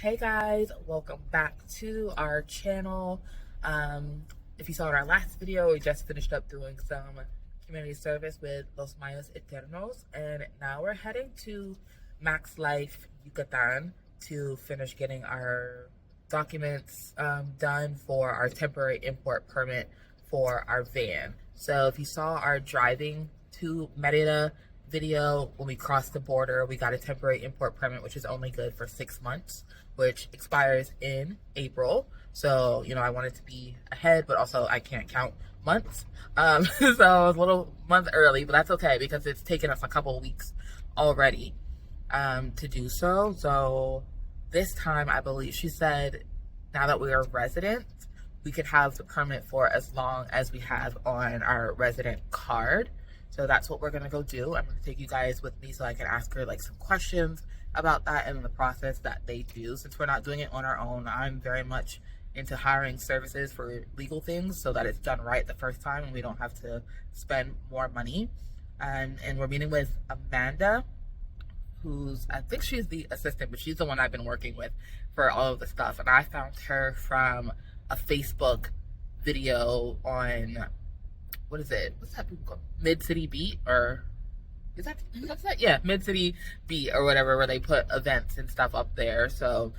Hey guys, welcome back to our channel. If you saw in our last video, we just finished up doing some community service with Los Mayos Eternos, and now we're heading to MaxLife Yucatan to finish getting our documents done for our temporary import permit for our van. So if you saw our driving to Merida video, when we crossed the border, we got a temporary import permit, which is only good for 6 months, which expires in April. So, I wanted to be ahead, but also I can't count months. So I was a little month early, but that's okay because it's taken us a couple of weeks already to do so. So this time, I believe she said, now that we are residents, we could have the permit for as long as we have on our resident card. So that's what we're gonna go do. I'm gonna take you guys with me so I can ask her like some questions about that and the process that they do. Since we're not doing it on our own, I'm very much into hiring services for legal things so that it's done right the first time and we don't have to spend more money. And we're meeting with Amanda, I think she's the assistant, but she's the one I've been working with for all of the stuff. And I found her from a Facebook video on, what's that people called? Mid City Beat, or is that? Yeah, Mid City Beat or whatever, where they put events and stuff up there. So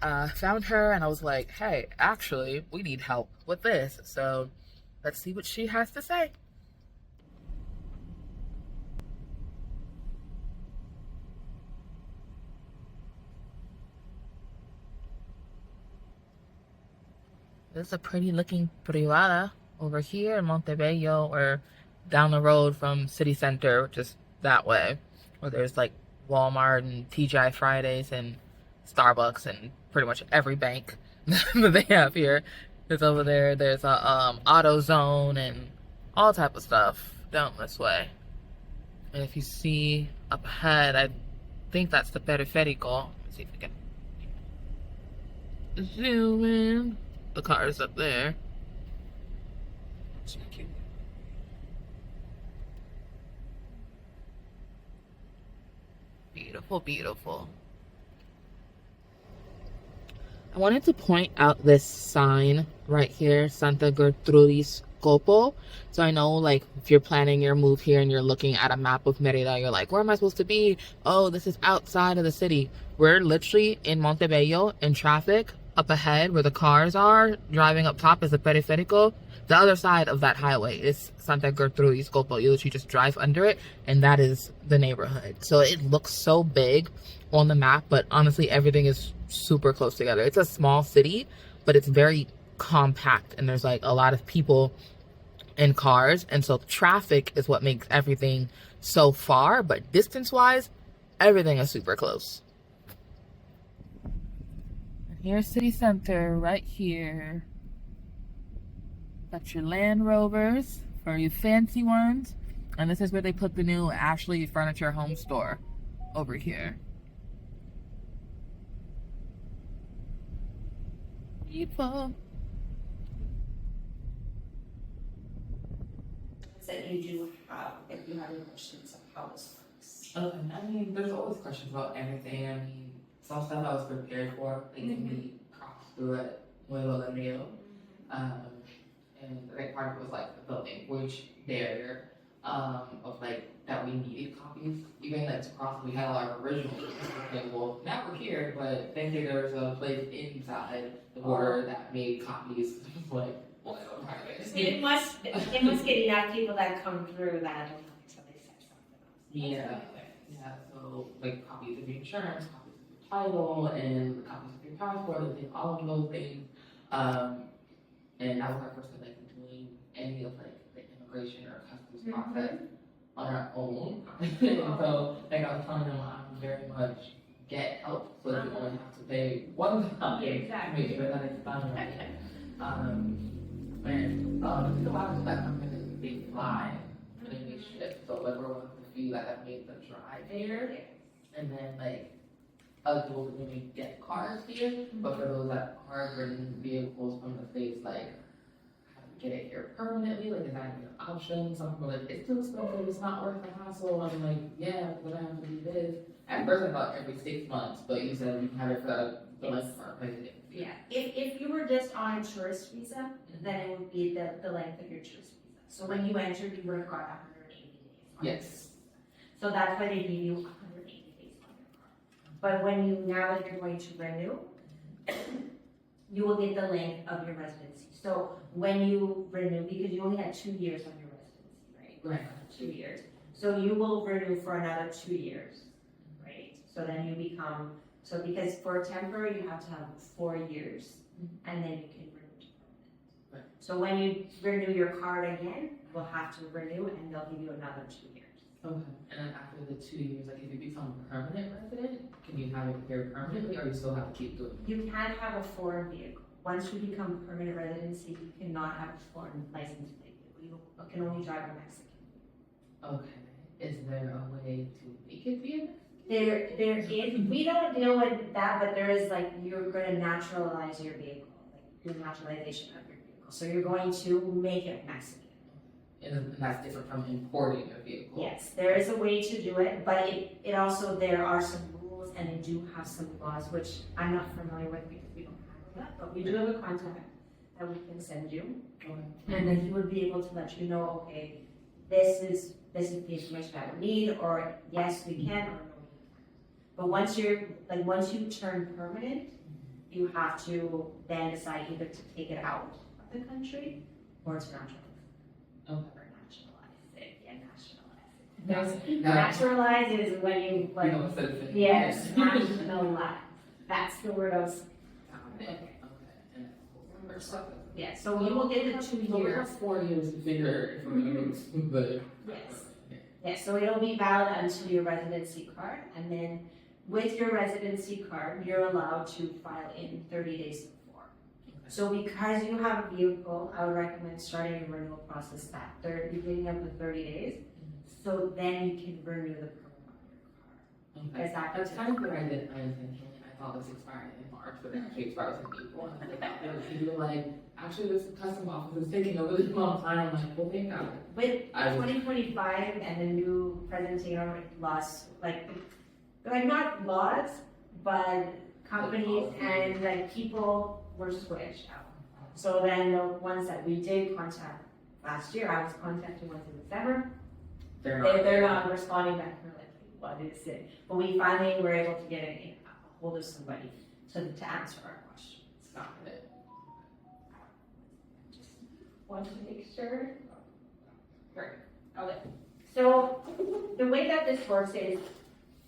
found her and I was like, hey, actually, we need help with this. So let's see what she has to say. This is a pretty looking privada over here in Montebello, or down the road from City Center, just that way, where there's like Walmart and TGI Fridays and Starbucks and pretty much every bank that they have here. There's over there. There's a auto zone and all type of stuff down this way. And if you see up ahead, I think that's the Periférico. Let's see if we can zoom in. The car is up there. Beautiful, beautiful. I wanted to point out this sign right here, Santa Gertrudis Copo. So I know, like, if you're planning your move here and you're looking at a map of Merida, you're like, where am I supposed to be? Oh, this is outside of the city. We're literally in Montebello in traffic. Up ahead where the cars are, driving up top is the Periférico. The other side of that highway is Santa Gertrudis Copo. You literally just drive under it, and that is the neighborhood. So it looks so big on the map, but honestly, everything is super close together. It's a small city, but it's very compact, and there's like a lot of people and cars, and so traffic is what makes everything so far, but distance-wise, everything is super close. Here's City Center right here. Got your Land Rovers for you fancy ones. And this is where they put the new Ashley Furniture Home Store over here. Beautiful. That you do have, if you have any questions on how this works. I mean, there's always questions about everything. I mean, some stuff I was prepared for, like we crossed through it Nuevo Laredo. And the big part was like the language barrier of like that we needed copies. Even like to cross, we had our original available. Now we're here, but thankfully there was a place inside the border that made copies. Like, It must get enough people that come through that don't have until they set something else. Yeah, so like copies of your insurance, copies of your title, and copies of your passport, and all of those things. And that was our first time like doing any of like the immigration or customs process on our own. So like I was telling them, I'm very much get help so that you only have to pay one time. Exactly. Make sure that it's done right. And a lot of that companies, they fly and then they ship. So like we're one of the few that have made the drive here. And then like other people can maybe get cars here, but for those that are bringing vehicles from the States, like how to get it here permanently, like is that an option? Some people are like, it's too expensive, it's not worth the hassle. I'm like, yeah, but I have to do this. At first I thought every 6 months, but you said we can have it for the length of our residency. Yeah, if you were just on a tourist visa, then it would be the length of your tourist visa. So when you entered, you would have got 180 days. Yes. So that's why they give you 180 days on your card. But when you, now that you're going to renew, you will get the length of your residency. So when you renew, because you only had 2 years on your residency, right? Right. 2 years. So you will renew for another 2 years, right? So then you become, so because for temporary, you have to have 4 years, and then you can renew to permanent. Right. So when you renew your card again, you'll have to renew, and they'll give you another 2 years. Okay. And then after the 2 years, like if you become a permanent resident, can you have it here permanently, or you still have to keep doing it? You can't have a foreign vehicle. Once you become permanent residency, you cannot have a foreign license plate vehicle. You can only drive a Mexican. Okay. Is there a way to make it be a Mexican? There is, we don't deal with that, but there is like, you're gonna naturalize your vehicle, like your naturalization of your vehicle. So you're going to make it Mexican. And that's different from importing a vehicle. Yes, there is a way to do it, but it also, there are some rules and they do have some laws, which I'm not familiar with because we don't have that, but we do have a contact that we can send you. Okay. And then he would be able to let you know, okay, this is the information I would need, or yes, we can, or no, we can't. But once you turn permanent, you have to then decide either to take it out of the country or to naturalize. Okay. Or nationalize it, yeah, nationalize it. Now- Naturalize it is when you, like, Become a citizen. yes, nationalize. That's the word I was, Okay. Okay. And we're stuck. yeah, so you will get the 2 So we years. have 4 years to figure if we're gonna move, but. Yes. Yeah, so it'll be valid until your residency card, and then with your residency card, you're allowed to file in 30 days before. So because you have a vehicle, I would recommend starting your renewal process that beginning of the 30 days, so then you can renew the permit on your car. Okay. Because That's kind of where I intentionally, I thought this expired in March, but it actually expires in April. And you were like, actually, this custom office is taking a really long time. I'm like, well, thank God. With I was- 2025 and the new Presentino laws, like not laws, but companies and like people were switched out. So then the ones that we did contact last year, I was contacting ones in December. They're not responding back. We're like, what is it? But we finally were able to get a hold of somebody to answer our questions. Stop it. Just want to make sure. Great. Okay. So the way that this works is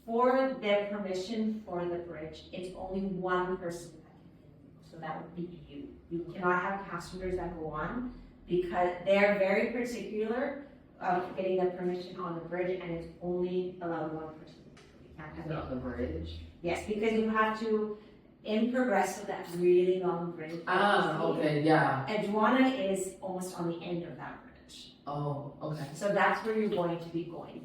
for the permission for the bridge, it's only one person that can do. So that would be you. You cannot have passengers that go on because they're very particular of getting the permission on the bridge, and it's only allowed one person. You can't have Is it on the bridge? Yes, because you have to, in Progresso, that really long bridge. Okay, yeah. Aduana is almost on the end of that bridge. Oh, okay. So that's where you're going to be going.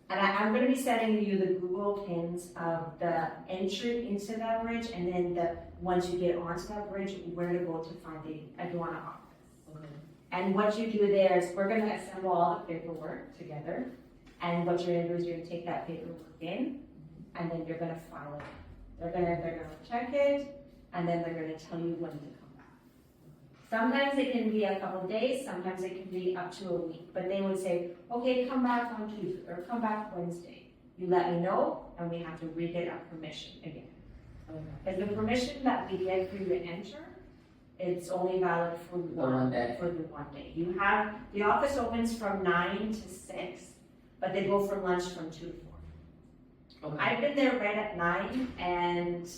I'm going to be sending you the Google pins of the entry into that bridge, and then once you get onto that bridge, where to go to find the Aduana office. Okay. And what you do there is we're going to assemble all the paperwork together, and what you're going to do is you're going to take that paperwork in, and then you're going to file it. They're going to check it, and then they're going to tell you when to come back. Sometimes it can be a couple of days, sometimes it can be up to a week, but they would say, okay, come back on Tuesday, or come back Wednesday. You let me know, and we have to re-get our permission again. Because the permission that we get for you to enter, it's only valid for one day. For the 1 day. The office opens from 9 to 6, but they go from lunch from 2 to 4. Okay. I've been there right at 9, and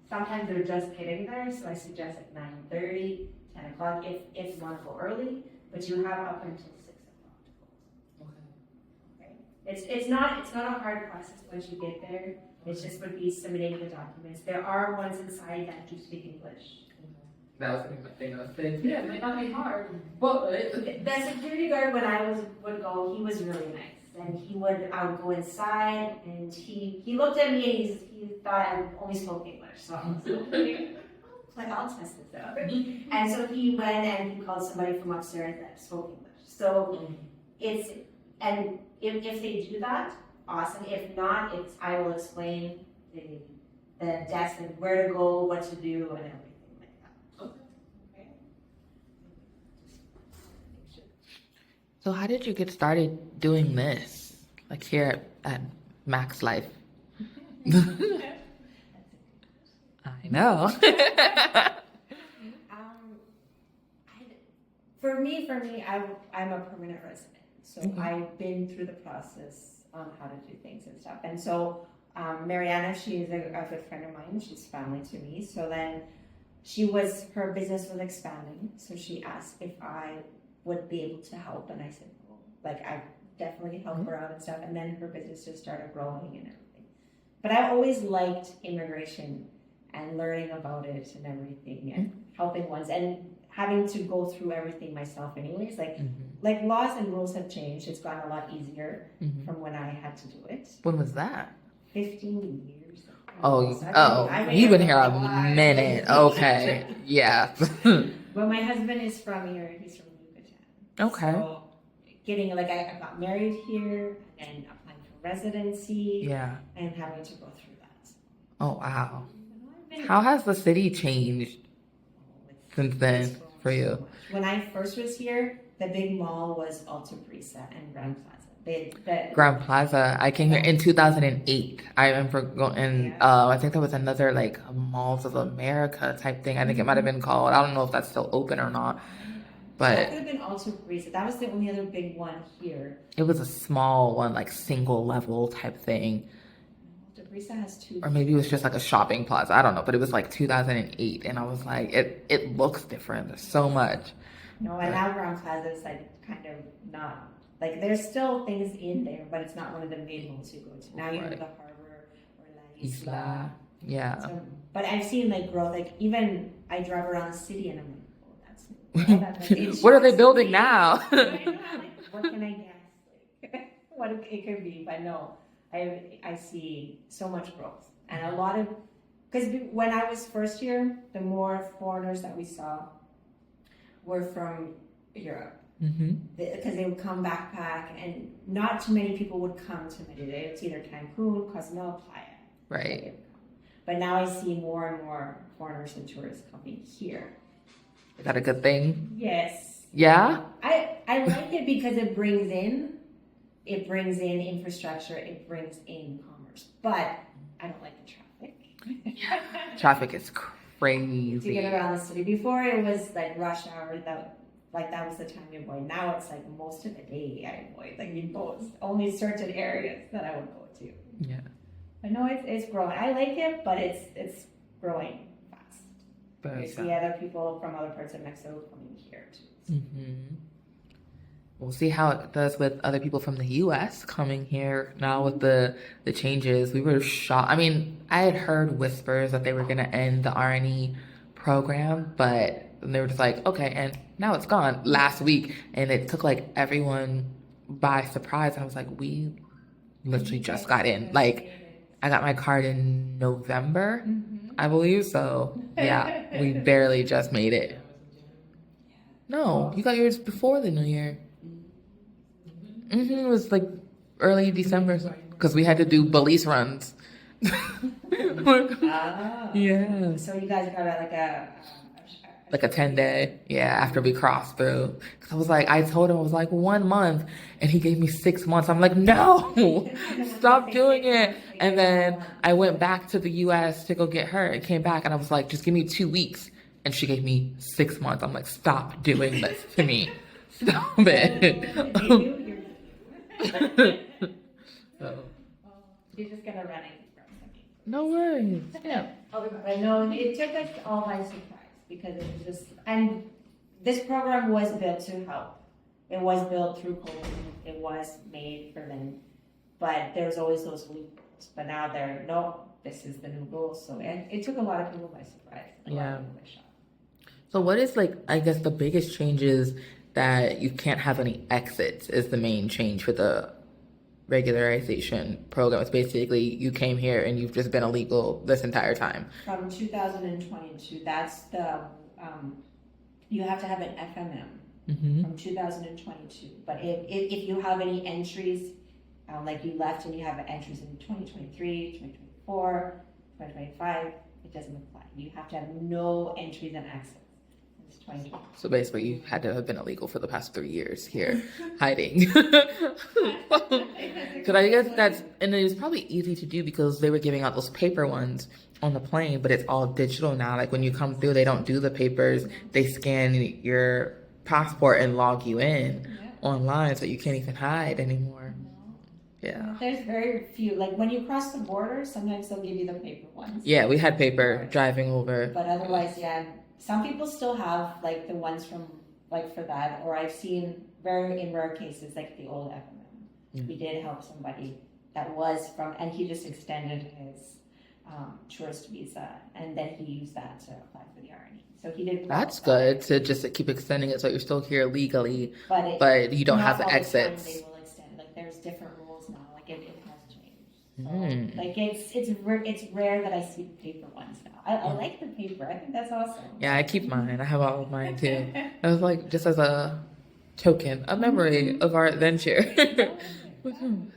sometimes they're just getting there, so I suggest like 9:30, 10 o'clock if you want to go early, but you have up until 6 o'clock to go. Okay. It's not a hard process once you get there. It just would be submitting the documents. There are ones inside that do speak English. That was gonna be my thing. I was saying, yeah, it might not be hard, but The security guard when I would go, he was really nice. And I would go inside, and he looked at me and he thought I only spoke English. So I was like, I'll test this out. And so he went and he called somebody from upstairs that spoke English. So if they do that, awesome. If not, I will explain the desk and where to go, what to do, and everything like that. Okay. So how did you get started doing this? Like here at MaxLife? I know. For me, I'm a permanent resident. So I've been through the process on how to do things and stuff. And so Mariana, she is a good friend of mine. She's family to me. So then her business was expanding. So she asked if I would be able to help. And I said, well, like I definitely help her out and stuff. And then her business just started growing and everything. But I always liked immigration and learning about it and everything and helping ones and having to go through everything myself anyways. Like laws and rules have changed. It's gotten a lot easier from when I had to do it. When was that? 15 years. You've been here a minute. Okay. Yeah. But my husband is from here. He's from Yucatan. Okay. So I got married here and applying for residency. Yeah. And having to go through that. Oh, wow. How has the city changed since then for you? When I first was here, the big mall was Alta Brisa and Grand Plaza. Grand Plaza. I came here in 2008. I remember going, I think there was another like Malls of America type thing. I think it might have been called. I don't know if that's still open or not. But that could have been Alta Brisa. That was the only other big one here. It was a small one, like single level type thing. Alta Brisa has two. Or maybe it was just like a shopping plaza. I don't know. But it was like 2008. And I was like, it looks different. There's so much. No, and now Grand Plaza is like kind of not. Like, there's still things in there, but it's not one of the main ones you go to. Now you have the Harbor or La Isla. Yeah. So, but I've seen, like, growth. Like, even I drive around the city and I'm like, oh, that's... What are they building now? I know, like, what can I guess? Like, what it could be. But no, I see so much growth. And a lot of... Because when I was first here, the more foreigners that we saw were from Europe. Because they would come backpack, and not too many people would come to Merida. It's either Cancun, Cozumel, Playa. Right. But now I see more and more foreigners and tourists coming here. Is that a good thing? Yes. Yeah? I like it because it brings in infrastructure, it brings in commerce. But I don't like the traffic. Traffic is crazy. To get around the city. Before it was like rush hour, that was the time you avoid. Now it's like most of the day I avoid. Like you go only certain areas that I would go to. Yeah. But no, it's growing. I like it, but it's growing fast. Very you see other people from other parts of Mexico coming here too. We'll see how it does with other people from the U.S. coming here now with the changes. We were shocked. I mean, I had heard whispers that they were going to end the RNE program, but they were just like, okay, and now it's gone last week. And it took like everyone by surprise. I was like, we literally just got in. Like, I got my card in November, I believe. So yeah, we barely just made it. No, you got yours before the New Year. It was like early December because we had to do police runs. Yeah. So you guys got like a 10-day, after we crossed through. Cause I told him, I was like 1 month, and he gave me 6 months. I'm like, no, stop doing it. And then I went back to the U.S. to go get her and came back, and I was like, just give me 2 weeks. And she gave me 6 months. I'm like, stop doing this to me. Stop it. You're just gonna run it. No worries. Yeah. But no, it took us all by surprise because it was just, and this program was built to help. It was built through COVID. It was made for them, but there's always those loopholes. But now this is the new rules. So it took a lot of people by surprise. A lot of people by shock. So what is I guess the biggest changes that you can't have any exits is the main change for the regularization program. It's basically you came here and you've just been illegal this entire time. From 2022, that's the, you have to have an FMM from 2022. But if you have any entries Like you left and you have entries in 2023, 2024, 2025, it doesn't apply. You have to have no entries and exits. It's 2020. So basically, you had to have been illegal for the past 3 years here, hiding. Because I guess and it was probably easy to do because they were giving out those paper ones on the plane, but it's all digital now. Like when you come through, they don't do the papers. They scan your passport and log you in online, so you can't even hide anymore. Yeah. There's very few. Like when you cross the border, sometimes they'll give you the paper ones. Yeah, we had paper driving over. But otherwise, yeah, some people still have like the ones from like for that. Or I've seen in rare cases like the old FMM. We did help somebody that was from, and he just extended his tourist visa, and then he used that to apply for the RNE. So he did. That's good to just keep extending it so you're still here legally, but you don't have the all exits. The time they will extend. Like there's different rules now. Like it has changed. So, like it's rare that I see the paper ones now. I like the paper. I think that's awesome. Yeah, I keep mine. I have all of mine too. It was like just as a token, a memory of our adventure.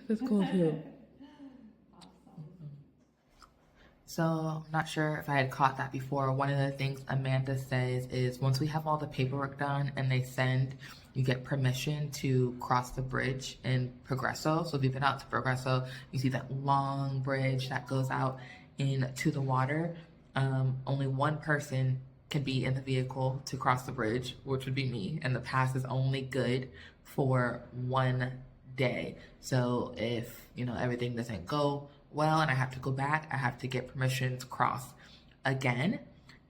That's cool too. So I'm not sure if I had caught that before. One of the things Amanda says is once we have all the paperwork done and you get permission to cross the bridge in Progresso. So if you've been out to Progresso, you see that long bridge that goes out into the water. Only one person can be in the vehicle to cross the bridge, which would be me. And the pass is only good for 1 day. So if, everything doesn't go well and I have to go back, I have to get permission to cross again.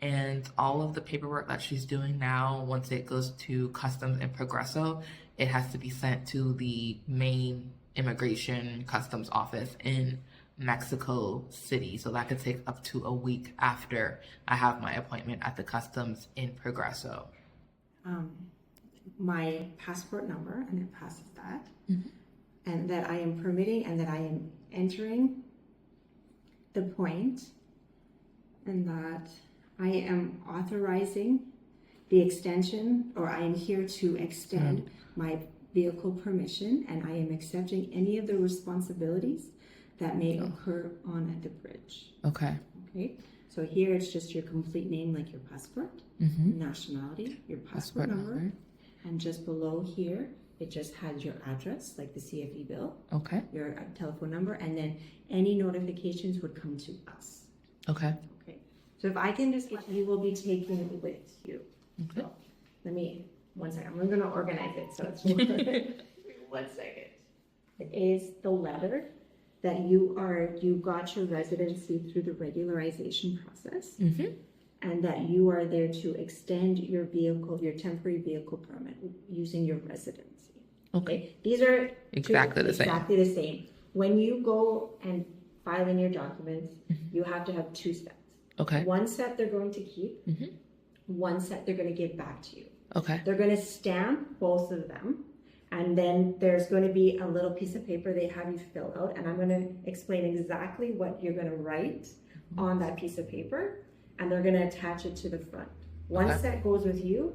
And all of the paperwork that she's doing now, once it goes to customs in Progresso, it has to be sent to the main immigration customs office in Mexico City. So that could take up to a week after I have my appointment at the customs in Progresso. My passport number, and it passes that, and that I am permitting and that I am entering the point, and that I am authorizing the extension, or I am here to extend my vehicle permission, and I am accepting any of the responsibilities that may occur on the bridge. Okay. So here it's just your complete name, like your passport, nationality, your passport number, and just below here it just has your address, like the CFE bill, your telephone number, and then any notifications would come to us. Okay. So if I can just, you will be taking it with you. So let me, 1 second, I'm going to organize it so it's more. 1 second. It is the letter that you got your residency through the regularization process, and that you are there to extend your vehicle, your temporary vehicle permit using your residency. These are exactly the same. When you go and file in your documents, you have to have 2 steps. One set they're going to keep, one set they're going to give back to you. They're going to stamp both of them, and then there's going to be a little piece of paper they have you fill out, and I'm going to explain exactly what you're going to write on that piece of paper, and they're going to attach it to the front. One set goes with you,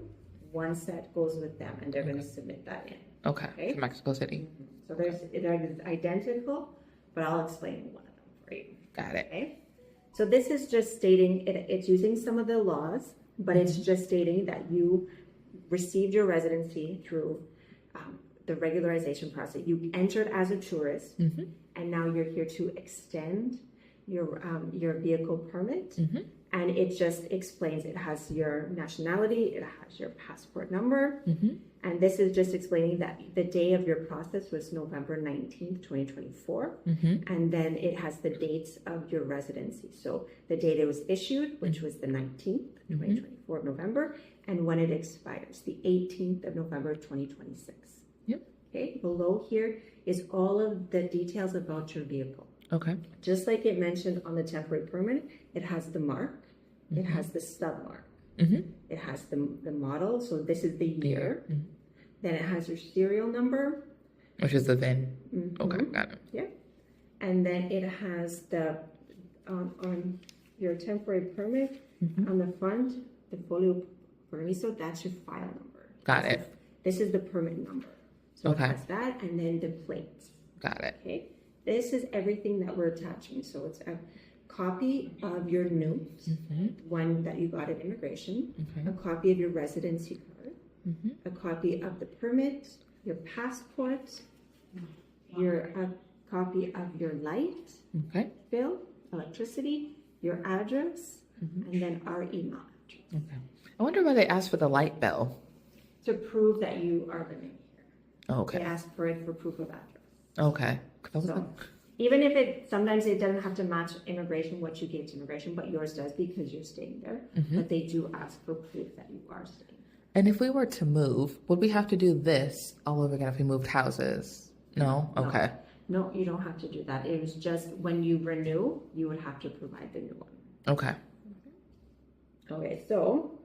one set goes with them, and they're going to submit that in. To Mexico City. So they're identical, but I'll explain one of them for you. Got it. So this is just stating, it's using some of the laws, but it's just stating that you received your residency through the regularization process. You entered as a tourist, and now you're here to extend your vehicle permit. And it just explains, it has your nationality, it has your passport number, and this is just explaining that the day of your process was November 19th, 2024, and then it has the dates of your residency. So the date it was issued, which was the 19th, 2024 of November, and when it expires, the 18th of November, 2026. Below here is all of the details about your vehicle. Just like it mentioned on the temporary permit, it has the mark, it has the stub mark, it has the model, so this is the year, then it has your serial number, which is the VIN. Got it. And then it has the on your temporary permit on the front, the folio permiso, that's your file number. Got it. This is the permit number. So it has that, and then the plate. Got it. Okay, this is everything that we're attaching. So it's a copy of your note, one that you got at immigration, a copy of your residency card, a copy of the permit, your passport, a copy of your light bill, electricity, your address, and then our email address. Okay. I wonder why they asked for the light bill. To prove that you are living here. Okay. They ask for it for proof of address. Okay. So even if sometimes it doesn't have to match immigration, what you gave to immigration, but yours does because you're staying there. But they do ask for proof that you are staying there. And if we were to move, would we have to do this all over again if we moved houses? No? Okay. No, you don't have to do that. It was just when you renew, you would have to provide the new one. Okay. Okay, so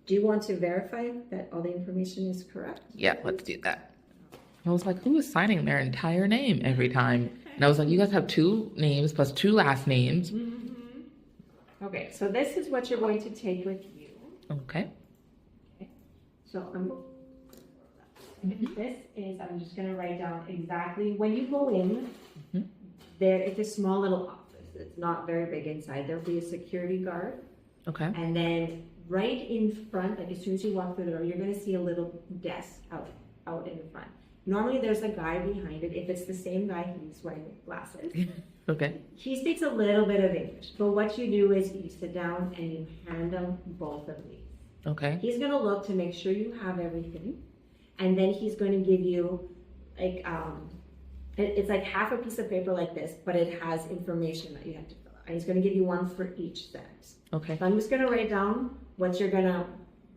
do you want to verify that all the information is correct? Yeah, let's do that. I was like, who is signing their entire name every time? And I was like, you guys have 2 names plus 2 last names. Okay, so this is what you're going to take with you. Okay. So this is, I'm just going to write down exactly, when you go in, there it's a small little office. It's not very big inside. There'll be a security guard. Okay. And then right in front, like as soon as you walk through the door, you're going to see a little desk out in the front. Normally there's a guy behind it. If it's the same guy, he's wearing glasses. Okay. He speaks a little bit of English. But what you do is you sit down and you hand him both of these. Okay. He's going to look to make sure you have everything. And then he's going to give you like, it's like half a piece of paper like this, but it has information that you have to fill out. And he's going to give you one for each set. Okay. So I'm just going to write down what you're going to,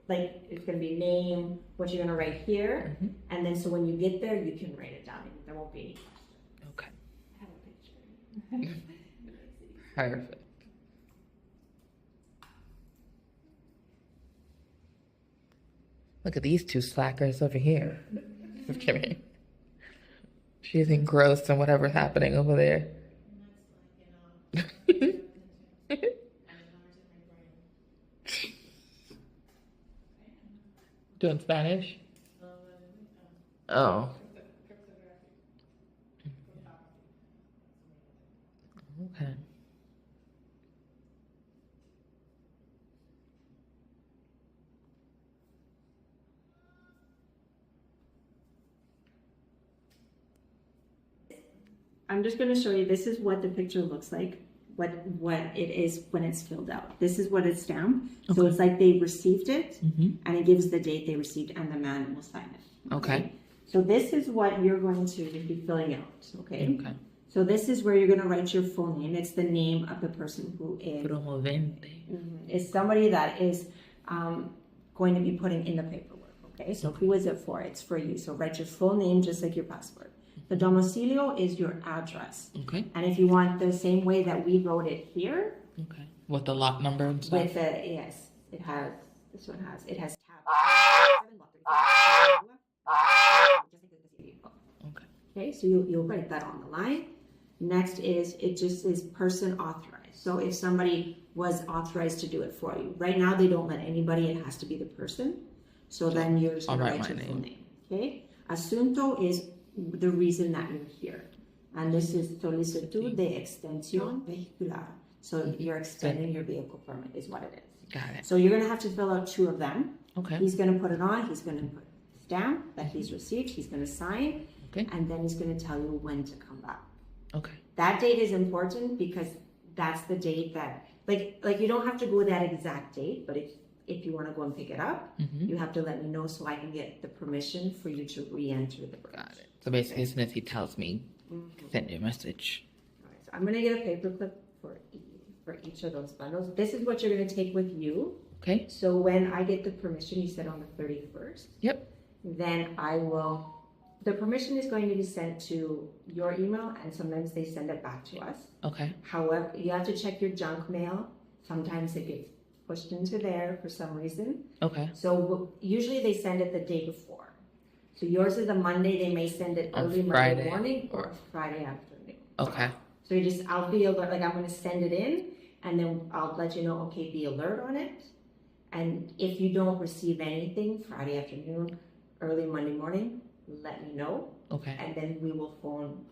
like, it's going to be name, what you're going to write here. And then so when you get there, you can write it down. And there won't be any questions. Okay. I have a picture. Perfect. Look at these 2 slackers over here. Just kidding. She's engrossed in whatever's happening over there. Doing Spanish? Oh. Okay. I'm just going to show you, this is what the picture looks like, what it is when it's filled out. This is what it's stamped. Okay. So it's like they received it, and it gives the date they received, and the man will sign it. Okay. So this is what you're going to be filling out, okay? Okay. So this is where you're going to write your full name. It's the name of the person who is... It's somebody that is going to be putting in the paperwork, okay? So who is it for? It's for you. So write your full name just like your passport. The domicilio is your address. Okay. And if you want the same way that we wrote it here. Okay. With the lot number and stuff? With the, yes, it has, this one has, it has tab. Okay. Okay, so you'll write that on the line. Next is, it just is person authorized. So if somebody was authorized to do it for you. Right now, they don't let anybody, it has to be the person. So then you're just going to write your full name. Okay. Asunto is the reason that you're here. And this is solicitud de extensión vehicular. So you're extending your vehicle permit is what it is. Got it. So you're going to have to fill out 2 of them. Okay. He's going to put it on. He's going to put stamp that he's received. He's going to sign. Okay. And then he's going to tell you when to come back. Okay. That date is important because that's the date that, like you don't have to go that exact date, but if you want to go and pick it up, you have to let me know so I can get the permission for you to re-enter the branch. Got it. So basically, as soon as he tells me, send you a message. All right, so I'm going to get a paperclip for each of those bundles. This is what you're going to take with you. Okay. So when I get the permission, you said on the 31st. Yep. Then I will, the permission is going to be sent to your email, and sometimes they send it back to us. Okay. However, you have to check your junk mail. Sometimes it gets pushed into there for some reason. Okay. So usually they send it the day before. So yours is a Monday, they may send it early Monday morning or Friday afternoon. Okay. So you just, I'll be alert, like I'm going to send it in, and then I'll let you know, okay, be alert on it. And if you don't receive anything Friday afternoon, early Monday morning, let me know. Okay. And then we will phone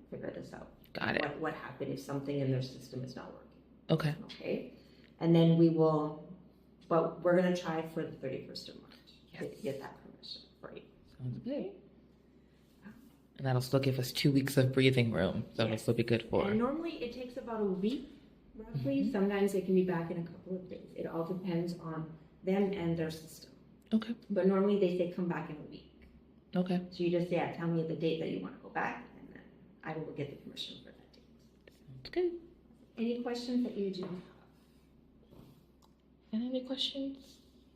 figure this out. Got it. What happened if something in their system is not working. Okay. Okay. And then but we're going to try for the 31st of March to get that permission for you. Sounds good. And that'll still give us 2 weeks of breathing room. So it'll still be good for. And normally it takes about a week, roughly. Sometimes it can be back in a couple of days. It all depends on them and their system. Okay. But normally they say come back in a week. Okay. So you just, tell me the date that you want to go back, and then I will get the permission for that date. Sounds good. Any questions that you do have? Any questions?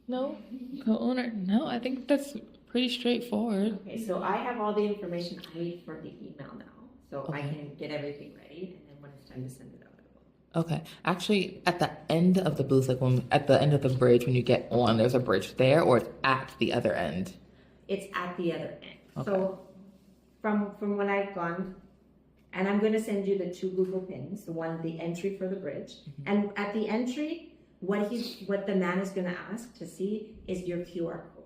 No? Co-owner? No, I think that's pretty straightforward. Okay, so I have all the information I need for the email now. So I Okay. can get everything ready, and then when it's time to send it out, I will. Okay. Actually, at the end of the booth, at the end of the bridge, when you get on, there's a bridge there, or it's at the other end? It's at the other end. Okay. So from when I've gone, and I'm going to send you the 2 Google pins, the entry for the bridge, and at the entry, what the man is going to ask to see is your QR code.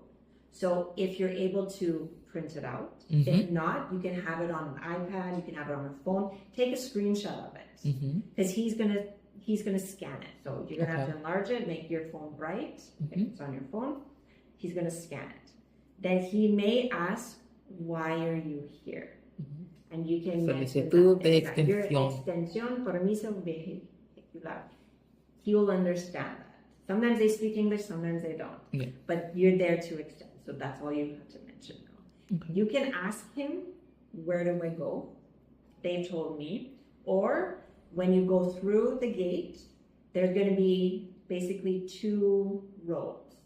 So if you're able to print it out, if not, you can have it on an iPad, you can have it on a phone. Take a screenshot of it, because he's gonna scan it. So you're gonna have to enlarge it, make your phone bright. If it's on your phone, he's gonna scan it. Then he may ask, "Why are you here?" And you can So mention dice, "Tu de that. Your extensión." extensión, permiso vehicular. He will understand that. Sometimes they speak English, sometimes they don't. Yeah. But you're there to extend, so that's all you have to mention now. Okay. You can ask him, "Where do I go?" They've told me. Or when you go through the gate, there's going to be basically 2 roads.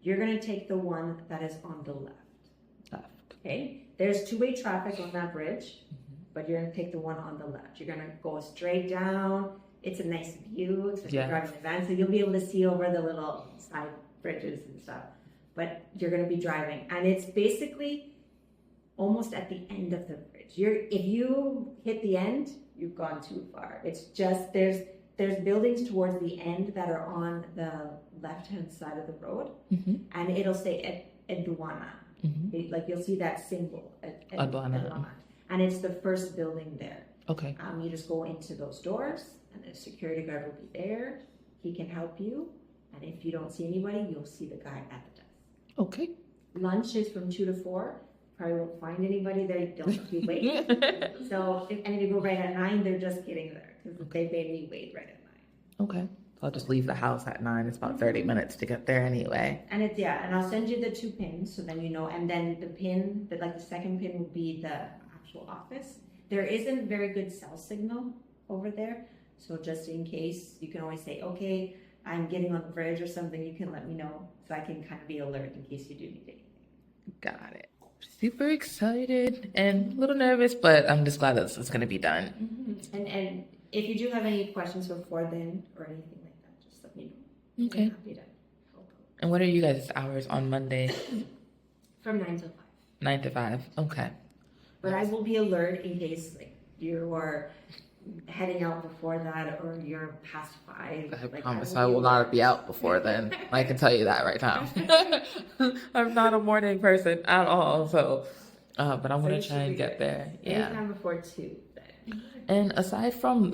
You're going to take the one that is on the left. Okay? There's 2-way traffic on that bridge, but you're going to take the one on the left. You're going to go straight down. It's a nice view, especially driving a van, so you'll be able to see over the little side bridges and stuff. But you're going to be driving, and it's basically almost at the end of the bridge. If you hit the end, you've gone too far. It's just there's buildings towards the end that are on the left-hand side of the road, and it'll say Aduana. Like you'll see that symbol, Aduana, and it's the first building there. Okay. You just go into those doors, and the security guard will be there. He can help you, and if you don't see anybody, you'll see the guy at the desk. Okay. Lunch is from 2 to 4. Probably won't find anybody there. Don't have to wait. So if any of you go right at 9, they're just getting there because they made me wait right at 9. Okay. So I'll just leave the house at 9. It's about 30 minutes to get there anyway. And and I'll send you the 2 pins so then you know. And then the pin, the second pin will be the actual office. There isn't very good cell signal over there. So just in case, you can always say, "Okay, I'm getting on the bridge or something," you can let me know so I can kind of be alert in case you do need anything. Got it. Super excited and a little nervous, but I'm just glad that this is going to be done. And if you do have any questions before then or anything like that, just let me know. Okay. I'm happy to help out. And what are you guys' hours on Monday? From 9 to 5. 9 to 5. Okay. But I will be alert in case you are heading out before that or you're past 5. I promise I will not be out before then. I can tell you that right now. I'm not a morning person at all, so but I'm gonna try and get there. Yeah. Anytime before 2 then. And aside from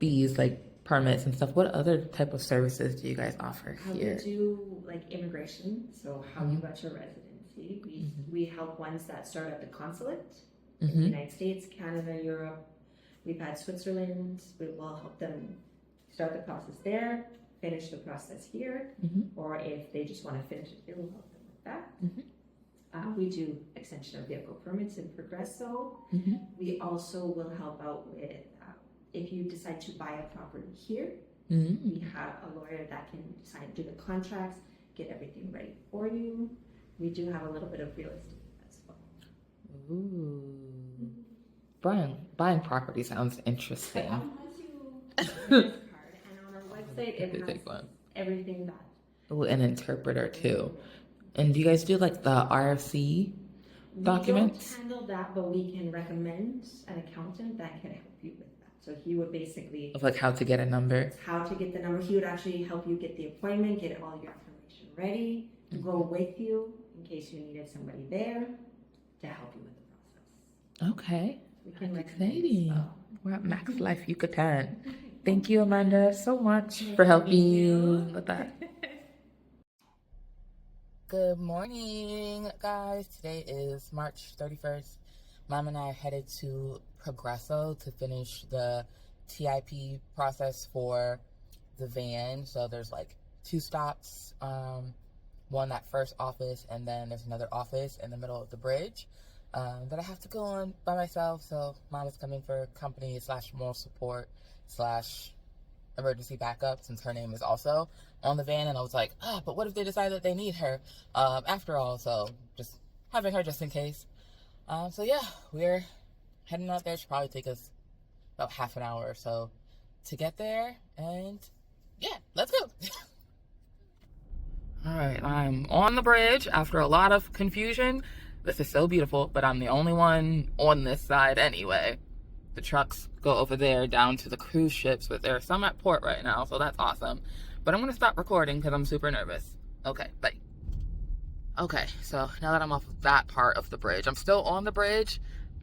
these permits and stuff, what other type of services do you guys offer here? We do immigration, so how you got your residency. We help ones that start at the consulate in the United States, Canada, Europe. We've had Switzerland. We will help them start the process there, finish the process here, or if they just want to finish it here, we'll help them with that. We do extension of vehicle permits in Progresso. We also will help out with if you decide to buy a property here. We have a lawyer that can do the contracts, get everything ready for you. We do have a little bit of real estate as well. Ooh. Buying property sounds interesting. Once you get this card, and on our website it has everything that. Ooh, an interpreter too. And do you guys do the RFC documents? We don't handle that, but we can recommend an accountant that can help you with that. So he would basically Of how to get a number? how to get the number. He would actually help you get the appointment, get all your information ready, go with you in case you needed somebody there to help you with the process. Okay. We can That's recommend. exciting. We're at MaxLife Yucatan. Thank you, Amanda, so much for helping with that. Good morning, guys. Today is March 31st. Mom and I are headed to Progresso to finish the TIP process for the van. So there's like 2 stops, one that first office, and then there's another office in the middle of the bridge that I have to go on by myself. So Mom is coming for company / moral support / emergency backup, since her name is also on the van. And I was like, but what if they decide that they need her after all? So just having her just in case. So yeah, we're heading out there. Should probably take us about half an hour or so to get there. And yeah, let's go. All right, I'm on the bridge after a lot of confusion. This is so beautiful, but I'm the only one on this side anyway. The trucks go over there down to the cruise ships, but there are some at port right now, so that's awesome. But I'm gonna stop recording because I'm super nervous. Okay, bye. Okay, so now that I'm off of that part of the bridge, I'm still on the bridge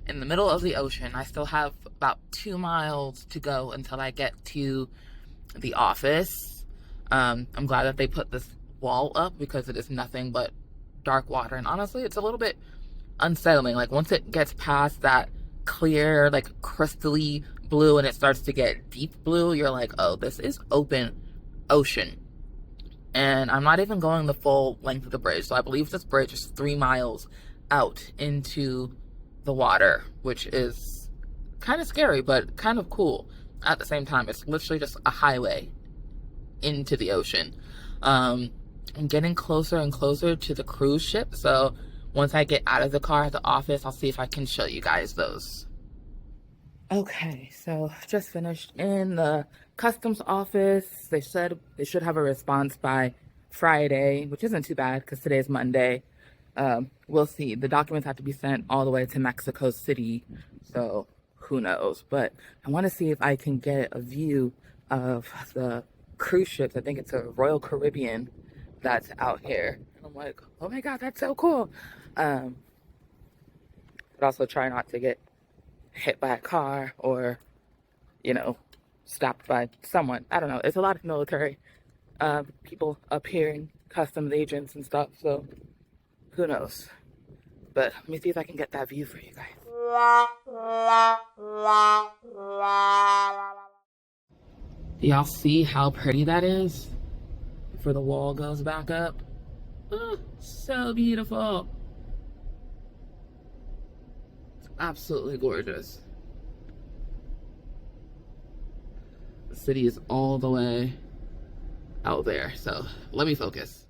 in the middle of the ocean. I still have about 2 miles to go until I get to the office. I'm glad that they put this wall up because it is nothing but dark water. And honestly, it's a little bit unsettling. Like once it gets past that clear, like crystally blue and it starts to get deep blue, you're like, oh, this is open ocean. And I'm not even going the full length of the bridge. So I believe this bridge is 3 miles out into the water, which is kind of scary, but kind of cool at the same time. It's literally just a highway into the ocean. I'm getting closer and closer to the cruise ship. So once I get out of the car at the office, I'll see if I can show you guys those. Okay, so just finished in the customs office. They said they should have a response by Friday, which isn't too bad because today is Monday. We'll see. The documents have to be sent all the way to Mexico City, so who knows. But I want to see if I can get a view of the cruise ships. I think it's a Royal Caribbean that's out here. And I'm like, oh my God, that's so cool. But also try not to get hit by a car or, you know, stopped by someone. I don't know. It's a lot of military people up here and customs agents and stuff, so who knows. But let me see if I can get that view for you guys. Y'all see how pretty that is? Before the wall goes back up. Oh, so beautiful. It's absolutely gorgeous. The city is all the way out there, so let me focus.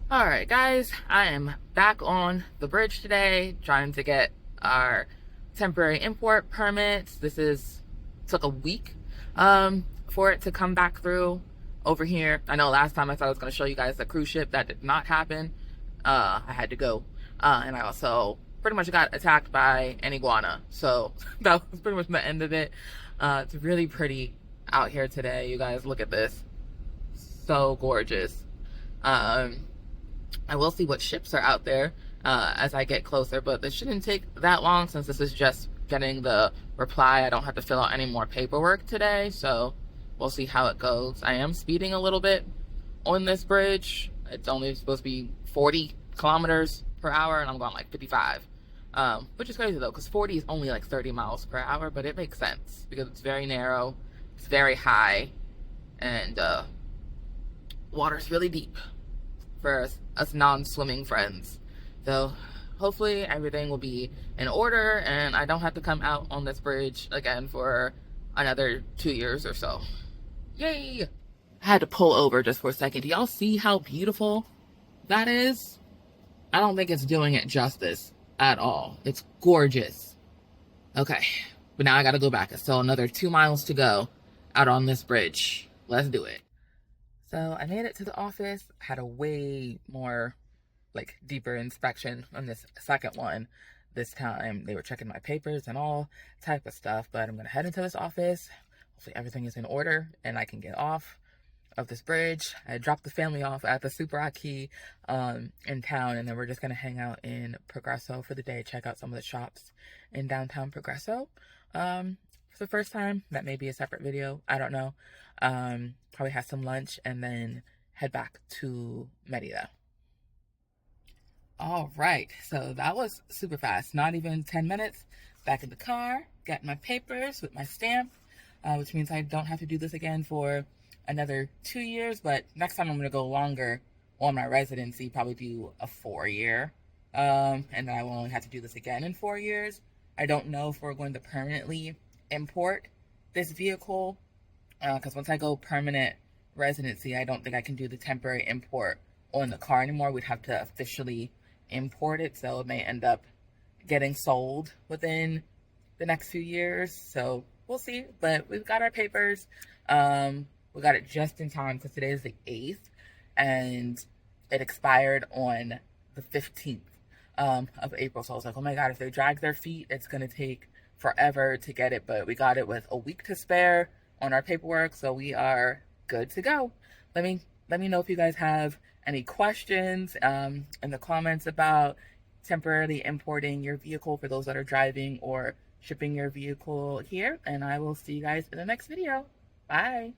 Alright guys, I am back on the bridge today trying to get our temporary import permits. Took a week for it to come back through over here. I know last time I thought I was going to show you guys the cruise ship. That did not happen. I had to go. And I also pretty much got attacked by an iguana. So that was pretty much the end of it. It's really pretty out here today. You guys, look at this. So gorgeous. I will see what ships are out there as I get closer, but this shouldn't take that long since this is just getting the reply. I don't have to fill out any more paperwork today, so we'll see how it goes. I am speeding a little bit on this bridge. It's only supposed to be 40 kilometers per hour, and I'm going like 55, which is crazy though, because 40 is only like 30 miles per hour, but it makes sense because it's very narrow, it's very high, and water's really deep for us non-swimming friends. So hopefully everything will be in order and I don't have to come out on this bridge again for another 2 years or so. Yay! I had to pull over just for a second. Do y'all see how beautiful that is? I don't think it's doing it justice at all. It's gorgeous. Okay, but now I gotta go back. It's still another 2 miles to go out on this bridge. Let's do it. So I made it to the office, had a way more like deeper inspection on this second one. This time they were checking my papers and all type of stuff, but I'm gonna head into this office. Hopefully everything is in order and I can get off of this bridge. I dropped the family off at the Super Aki in town, and then we're just gonna hang out in Progresso for the day, check out some of the shops in downtown Progresso. For the first time, that may be a separate video, I don't know. Probably have some lunch and then head back to Merida. All right, so that was super fast, not even 10 minutes. Back in the car, got my papers with my stamp, which means I don't have to do this again for another 2 years, but next time I'm gonna go longer on my residency, probably do a 4-year, and then I will only have to do this again in 4 years. I don't know if we're going to permanently import this vehicle, because once I go permanent residency, I don't think I can do the temporary import on the car anymore. We'd have to officially import it, so it may end up getting sold within the next few years, so we'll see. But we've got our papers. We got it just in time because today is the 8th and it expired on the 15th of April. So I was like, oh my God, if they drag their feet, it's going to take forever to get it. But we got it with a week to spare on our paperwork, so we are good to go. Let me know if you guys have any questions in the comments about temporarily importing your vehicle for those that are driving or shipping your vehicle here. And I will see you guys in the next video. Bye.